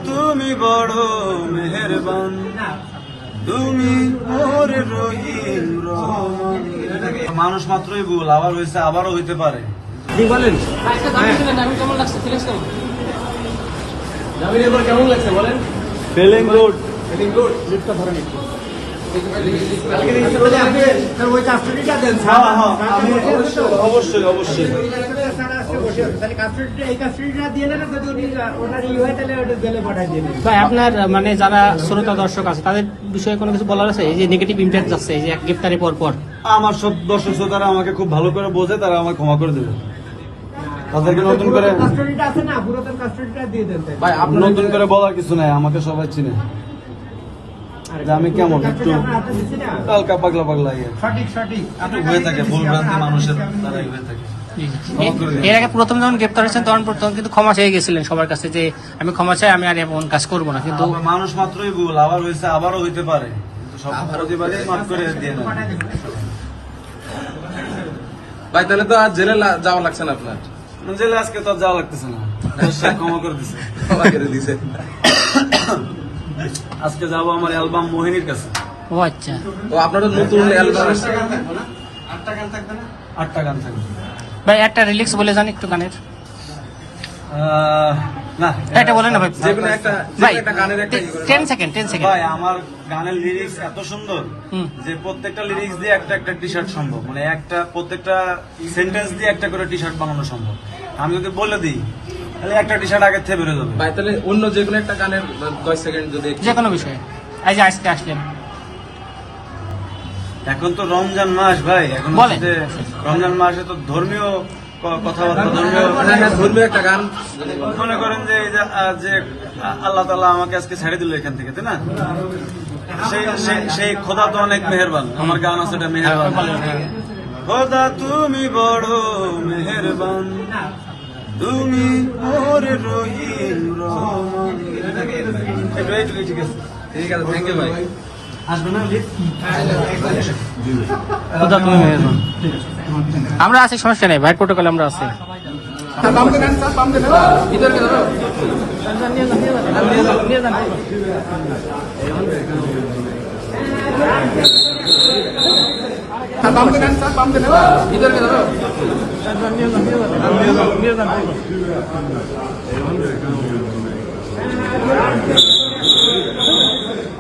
তুমি বড় মেহেরবান, তুমি মোর রহিম রহমান। মানুষ মাত্রই ভুল, আবার হয়েছে, আবারও হইতে পারে। কি বলেন? কেমন লাগছে? ফিলিংস কেমন? জামিনের পর কেমন লাগছে বলেন? Feeling good. Feeling good. লিফটটা ধরেন একটু। ওই কাস্টডিটা দেন। আমি অবশ্যই অবশ্যই ভাই আপনার মানে যারা শ্রোতা দর্শক আছে তাদের বিষয়ে কোনো কিছু বলার আছে? এই যে নেগেটিভ ইমপ্যাক্ট যাচ্ছে এই যে গ্রেফতারি পর পর, আমার সব দর্শক শ্রোতারা আমাকে খুব ভালো করে বোঝে, তারা আমাকে ক্ষমা করে দেবে। তাদেরকে নতুন করে ভাই আপনার নতুন করে বলার কিছু নাই, আমাকে সবাই চিনে যে আমি কেমন একটু হালকা পাগলা পাগলা একটু হয়ে থাকে, ভুল ভ্রান্তি মানুষের দ্বারাই হয়ে থাকে। এর আগে প্রথম যখন গ্রেফতার হয়েছেন তখন প্রথম কিন্তু ক্ষমা চেয়ে গেছিলেন সবার কাছে যে আমি ক্ষমা চাই, আমি আর এমন কাজ করবো না, কিন্তু মানুষ মাত্রই ভুল, আবার হয়েছে, আবারও হইতে পারে, কিন্তু সব প্রতিবাদই মাফ করে দিয়ে না। ভাই তাহলে তো আজ জেলে যাওয়া লাগছে না আপনার? জেলে আজকে তো আর যাওয়া লাগতেছে না, ক্ষমা করে দিছে। ক্ষমা করে দিছে। আজকে যাবো আমার অ্যালবাম মোহিনীর কাছে। ও আচ্ছা, তো আপনারও নতুন অ্যালবাম আসছে। 8টা গান থাকবে না? 8টা গান থাকবে। ভাই একটা রিলিক্স বলে যান একটু গানের। না এটা বলেন না ভাই, যেকোনো একটা ভাই গানের একটা 10 সেকেন্ড ভাই, আমার গানের লিরিক্স এত সুন্দর যে প্রত্যেকটা লিরিক্স দিয়ে একটা একটা টি শার্ট সম্ভব, মানে একটা প্রত্যেকটা সেন্টেন্স দিয়ে একটা করে টি শার্ট বানানো সম্ভব। আমি যদি বলে দিই তাহলে একটা টি শার্ট আগের থেকে বেরো যাবে। ভাই তাহলে অন্য যেকোনো একটা গানের 10 সেকেন্ড যদি যে কোনো বিষয়ে। এই যে আজকে আসলেন, এখন তো রমজান মাস ভাই, এখন বলেন। রমজান মাসে তো ধর্মীয় কথাবার্তা, ধর্মীয় একটা গান মনে করেন যে এই যে আল্লাহ তাআলা আমাকে আজকে ছেড়ে দিল এখান থেকে, তাই না? সেই খোদা তো অনেক মেহেরবান। আমার গান আছে এটা মেহেরবান। খোদা তুমি বড় মেহেরবান, তুমি মোর রহিম রহমান। এইটুকুই ঠিক আছে। ঠিক আছে, থ্যাংক ইউ ভাই। আসবে না খোদা তুমি মেহেরবান। আমরা আছি, সমস্যা নেই ভাই, প্রোটোকল আমরা আছি। ইধর